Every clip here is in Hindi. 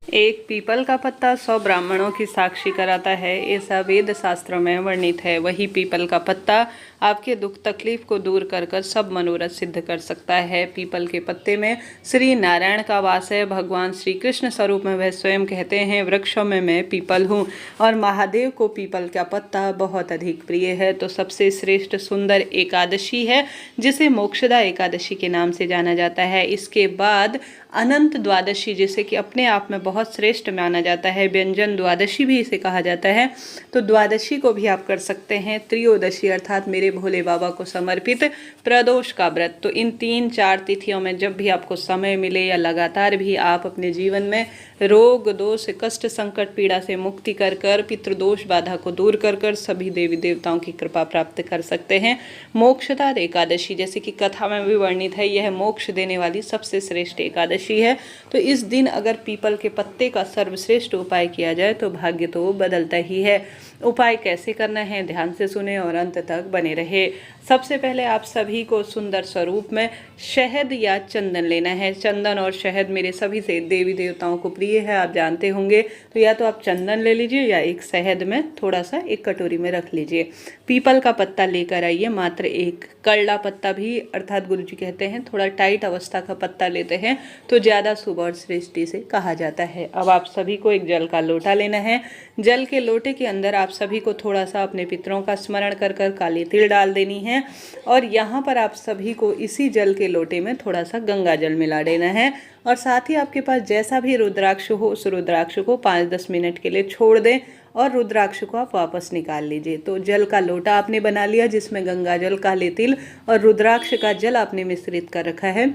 एक पीपल का पत्ता 100 ब्राह्मणों की साक्षी कराता है, ऐसा वेद शास्त्रों में वर्णित है। वही पीपल का पत्ता आपके दुख तकलीफ को दूर कर कर सब मनोरथ सिद्ध कर सकता है। पीपल के पत्ते में श्री नारायण का वास है। भगवान श्री कृष्ण स्वरूप में वह स्वयं कहते हैं, वृक्षों में मैं पीपल हूँ। और महादेव को पीपल का पत्ता बहुत अधिक प्रिय है। तो सबसे श्रेष्ठ सुंदर एकादशी है, जिसे मोक्षदा एकादशी के नाम से जाना जाता है। इसके बाद अनंत द्वादशी, जिसे कि अपने आप में बहुत श्रेष्ठ माना जाता है, व्यंजन द्वादशी भी इसे कहा जाता है। तो द्वादशी को भी आप कर सकते हैं। त्रयोदशी अर्थात मेरे भोले बाबा को समर्पित प्रदोष का व्रत। तो इन 3-4 तिथियों में जब भी आपको समय मिले या लगातार भी आप अपने जीवन में रोग दोष कष्ट संकट पीड़ा से मुक्ति कर कर पितृदोष बाधा को दूर कर कर सभी देवी देवताओं की कृपा प्राप्त कर सकते हैं। मोक्षदा एकादशी, जैसे कि कथा में भी वर्णित है, यह मोक्ष देने वाली सबसे श्रेष्ठ एकादशी है। तो इस दिन अगर पीपल के पत्ते का सर्वश्रेष्ठ उपाय किया जाए तो भाग्य तो बदलता ही है। उपाय कैसे करना है, ध्यान से सुने और अंत तक बने रहे। सबसे पहले आप सभी को सुंदर स्वरूप में शहद या चंदन लेना है। चंदन और शहद मेरे सभी से देवी देवताओं को प्रिय है, आप जानते होंगे। तो या तो आप चंदन ले लीजिए या एक शहद में थोड़ा सा एक कटोरी में रख लीजिए। पीपल का पत्ता लेकर आइए, मात्र एक। करला पत्ता भी, अर्थात गुरुजी कहते हैं थोड़ा टाइट अवस्था का पत्ता लेते हैं तो ज़्यादा शुभ और श्रेष्ठी से कहा जाता है। अब आप सभी को एक जल का लोटा लेना है। जल के लोटे के अंदर आप सभी को थोड़ा सा अपने पितरों का स्मरण कर कर काली तिल डाल देनी है। और यहाँ पर आप सभी को इसी जल के लोटे में थोड़ा सा गंगा जल मिला देना है। और साथ ही आपके पास जैसा भी रुद्राक्ष हो, उस रुद्राक्ष को 5-10 मिनट के लिए छोड़ दें और रुद्राक्ष को आप वापस निकाल लीजिए। तो जल का लोटा आपने बना लिया, जिसमें गंगा जल, काले तिल और रुद्राक्ष का जल आपने मिश्रित कर रखा है।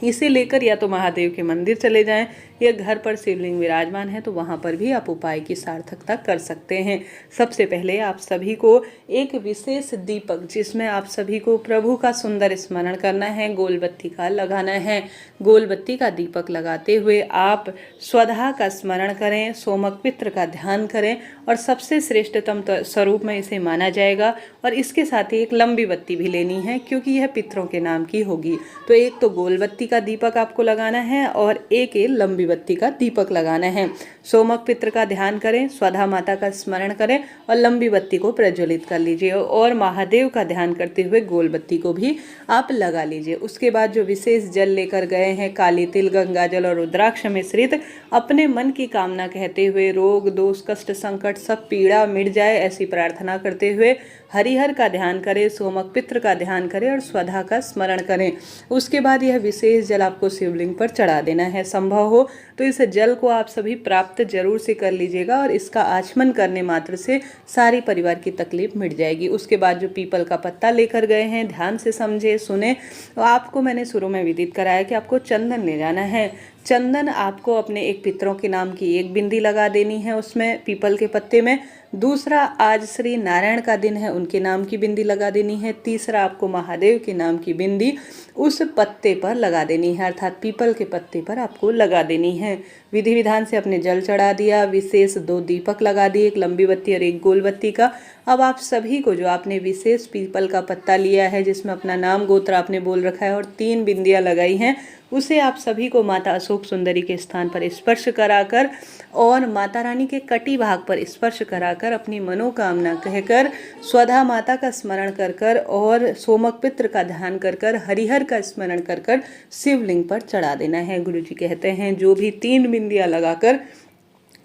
इसे लेकर या तो महादेव के मंदिर चले जाएं या घर पर शिवलिंग विराजमान है तो वहां पर भी आप उपाय की सार्थकता कर सकते हैं। सबसे पहले आप सभी को एक विशेष दीपक, जिसमें आप सभी को प्रभु का सुंदर स्मरण करना है, गोल बत्ती का लगाना है। गोल बत्ती का दीपक लगाते हुए आप स्वधा का स्मरण करें, सोमक पित्र का ध्यान करें और सबसे श्रेष्ठतम स्वरूप में इसे माना जाएगा। और इसके साथ ही एक लंबी बत्ती भी लेनी है, क्योंकि यह पितरों के नाम की होगी। तो एक तो गोल बत्ती का दीपक आपको लगाना है और एक लंबी बत्ती का दीपक लगाना है। सोमक पित्र का ध्यान करें, स्वधा माता का स्मरण करें और लंबी बत्ती को प्रज्वलित कर लीजिए। और महादेव का ध्यान करते हुए गोल बत्ती को भी आप लगा लीजिए। उसके बाद जो विशेष जल लेकर गए हैं, काली तिल, गंगा जल और रुद्राक्ष मिश्रित, अपने मन की कामना कहते हुए रोग दोष कष्ट संकट सब पीड़ा मिट जाए ऐसी प्रार्थना करते हुए हरिहर का ध्यान करें, सोमक पित्र का ध्यान करें और स्वधा का स्मरण करें। उसके बाद यह विशेष जल आपको शिवलिंग पर चढ़ा देना है। संभव हो तो इस जल को आप सभी प्राप्त जरूर से कर लीजिएगा और इसका आचमन करने मात्र से सारी परिवार की तकलीफ मिट जाएगी। उसके बाद जो पीपल का पत्ता लेकर गए हैं, ध्यान से समझे सुने। तो आपको मैंने शुरू में विदित कराया कि आपको चंदन ले जाना है। चंदन आपको अपने एक पितरों के नाम की एक बिंदी लगा देनी है उसमें, पीपल के पत्ते में। दूसरा, आज श्री नारायण का दिन है, उनके नाम की बिंदी लगा देनी है। तीसरा, आपको महादेव के नाम की बिंदी उस पत्ते पर लगा देनी है, अर्थात पीपल के पत्ते पर आपको लगा देनी है। विधि विधान से अपने जल चढ़ा दिया, विशेष 2 दीपक लगा दिए, एक लंबी बत्ती और एक गोल बत्ती का। अब आप सभी को जो आपने विशेष पीपल का पत्ता लिया है, जिसमें अपना नाम गोत्र आपने बोल रखा है और 3 बिंदियां लगाई हैं, उसे आप सभी को माता अशोक सुंदरी के स्थान पर स्पर्श कराकर और माता रानी के कटी भाग पर स्पर्श कराकर अपनी मनोकामना कहकर स्वधा माता का स्मरण कर कर और सोमक पित्र का ध्यान कर कर हरिहर का स्मरण कर कर शिवलिंग पर चढ़ा देना है। गुरुजी कहते हैं जो भी 3 बिंदियां लगाकर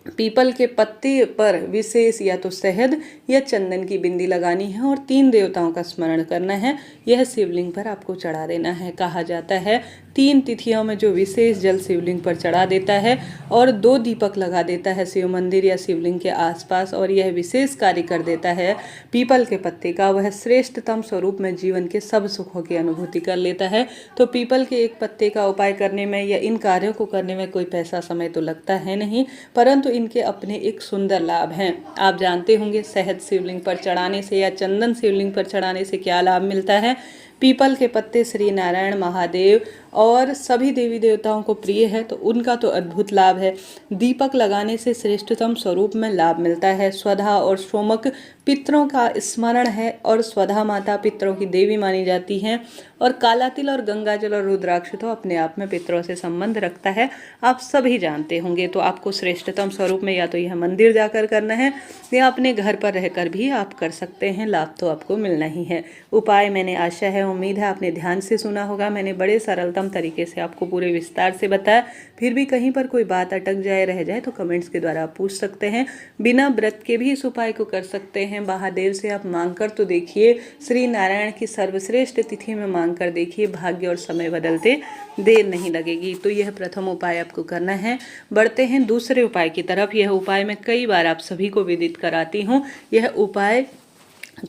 पीपल के पत्ते पर विशेष या तो शहद या चंदन की बिंदी लगानी है और 3 देवताओं का स्मरण करना है, यह शिवलिंग पर आपको चढ़ा देना है। कहा जाता है 3 तिथियों में जो विशेष जल शिवलिंग पर चढ़ा देता है और 2 दीपक लगा देता है शिव मंदिर या शिवलिंग के आसपास और यह विशेष कार्य कर देता है पीपल के पत्ते का, वह श्रेष्ठतम स्वरूप में जीवन के सब सुखों की अनुभूति कर लेता है। तो पीपल के एक पत्ते का उपाय करने में या इन कार्यों को करने में कोई पैसा समय तो लगता है नहीं, परंतु इनके अपने एक सुंदर लाभ हैं। आप जानते होंगे शहद शिवलिंग पर चढ़ाने से या चंदन शिवलिंग पर चढ़ाने से क्या लाभ मिलता है। पीपल के पत्ते श्री नारायण महादेव और सभी देवी देवताओं को प्रिय है तो उनका तो अद्भुत लाभ है। दीपक लगाने से श्रेष्ठतम स्वरूप में लाभ मिलता है। स्वधा और सोमक पितरों का स्मरण है और स्वधा माता पितरों की देवी मानी जाती हैं। और काला तिल और गंगा जल और रुद्राक्ष तो अपने आप में पितरों से संबंध रखता है, आप सभी जानते होंगे। तो आपको श्रेष्ठतम स्वरूप में या तो यह मंदिर जाकर करना है या अपने घर पर रहकर भी आप कर सकते हैं, लाभ तो आपको मिलना ही है। उपाय मैंने आशा है, उम्मीद है आपने ध्यान से सुना होगा। मैंने बड़े सरलतम तरीके से आपको पूरे विस्तार से बताया। फिर भी कहीं पर कोई बात अटक जाए रह जाए तो कमेंट्स के द्वारा आप पूछ सकते हैं। बिना व्रत के भी इस उपाय को कर सकते हैं। महादेव से आप मांग कर तो देखिए, श्री नारायण की सर्वश्रेष्ठ तिथि में मांग कर देखिए, भाग्य और समय बदलते देर नहीं लगेगी। तो यह प्रथम उपाय आपको करना है। बढ़ते हैं दूसरे उपाय की तरफ। यह उपाय मैं कई बार आप सभी को विदित कराती हूँ। यह उपाय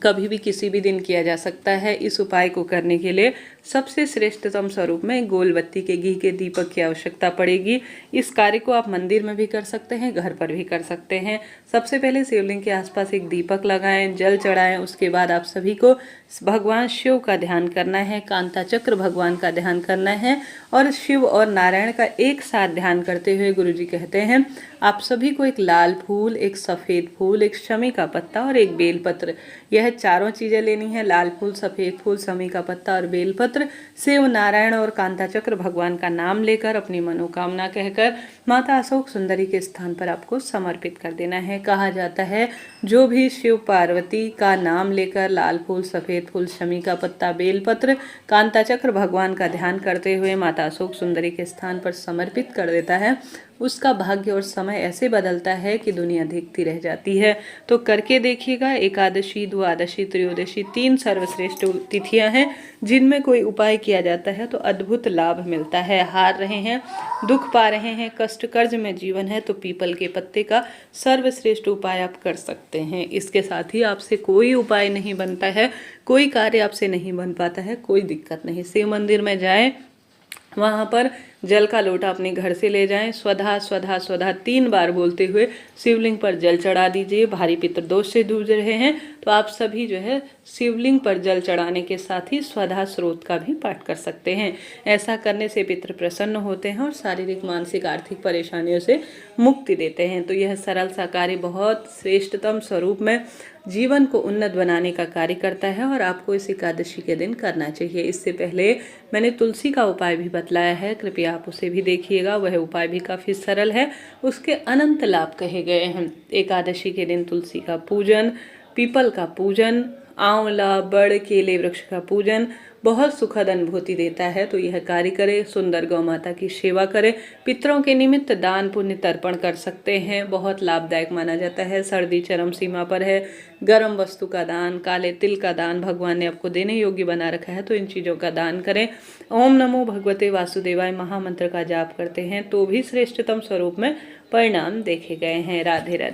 कभी भी किसी भी दिन किया जा सकता है। इस उपाय को करने के लिए सबसे श्रेष्ठतम स्वरूप में गोल बत्ती के घी के दीपक की आवश्यकता पड़ेगी। इस कार्य को आप मंदिर में भी कर सकते हैं, घर पर भी कर सकते हैं। सबसे पहले शिवलिंग के आसपास एक दीपक लगाएं, जल चढ़ाएं। उसके बाद आप सभी को भगवान शिव का ध्यान करना है, कांता चक्र भगवान का ध्यान करना है और शिव और नारायण का एक साथ ध्यान करते हुए गुरुजी कहते हैं आप सभी को एक लाल फूल, एक सफ़ेद फूल, एक शमी का पत्ता और एक बेलपत्र, यह चारों चीज़ें लेनी है। लाल फूल, सफ़ेद फूल, शमी का पत्ता और बेलपत्र, शिव, नारायण और कांता चक्र भगवान का नाम लेकर अपनी मनोकामना कहकर माता अशोक सुंदरी के स्थान पर आपको समर्पित कर देना है। कहा जाता है जो भी शिव पार्वती का नाम लेकर लाल फूल, सफ़ेद फूल, शमी का पत्ता, बेलपत्र, कांता चक्र भगवान का ध्यान करते हुए माता अशोक सुंदरी के स्थान पर समर्पित कर देता है, उसका भाग्य और समय ऐसे बदलता है कि दुनिया देखती रह जाती है। तो करके देखिएगा। एकादशी, द्वादशी, त्रयोदशी 3 सर्वश्रेष्ठ तिथियां हैं जिनमें कोई उपाय किया जाता है तो अद्भुत लाभ मिलता है। हार रहे हैं, दुख पा रहे हैं, कष्ट कर्ज में जीवन है तो पीपल के पत्ते का सर्वश्रेष्ठ उपाय आप कर सकते हैं। इसके साथ ही आपसे कोई उपाय नहीं बनता है, कोई कार्य आपसे नहीं बन पाता है, कोई दिक्कत नहीं। शिव मंदिर में जाएं, वहाँ पर जल का लोटा अपने घर से ले जाएं, स्वधा स्वधा स्वधा 3 बार बोलते हुए शिवलिंग पर जल चढ़ा दीजिए। भारी पितृदोष से जूझ रहे हैं तो आप सभी जो है शिवलिंग पर जल चढ़ाने के साथ ही स्वधा स्रोत का भी पाठ कर सकते हैं। ऐसा करने से पितृ प्रसन्न होते हैं और शारीरिक, मानसिक, आर्थिक परेशानियों से मुक्ति देते हैं। तो यह सरल सा कार्य बहुत श्रेष्ठतम स्वरूप में जीवन को उन्नत बनाने का कार्य करता है और आपको इस एकादशी के दिन करना चाहिए। इससे पहले मैंने तुलसी का उपाय भी बतलाया है, कृपया आप उसे भी देखिएगा। वह उपाय भी काफ़ी सरल है, उसके अनंत लाभ कहे गए हैं। एकादशी के दिन तुलसी का पूजन, पीपल का पूजन, आंवला, बड़, केले वृक्ष का पूजन बहुत सुखद अनुभूति देता है। तो यह कार्य करें। सुंदर गौ माता की सेवा करें। पितरों के निमित्त दान पुण्य तर्पण कर सकते हैं, बहुत लाभदायक माना जाता है। सर्दी चरम सीमा पर है, गर्म वस्तु का दान, काले तिल का दान भगवान ने आपको देने योग्य बना रखा है तो इन चीज़ों का दान करें। ओम नमो भगवते वासुदेवाय महामंत्र का जाप करते हैं तो भी श्रेष्ठतम स्वरूप में परिणाम देखे गए हैं। राधे राधे।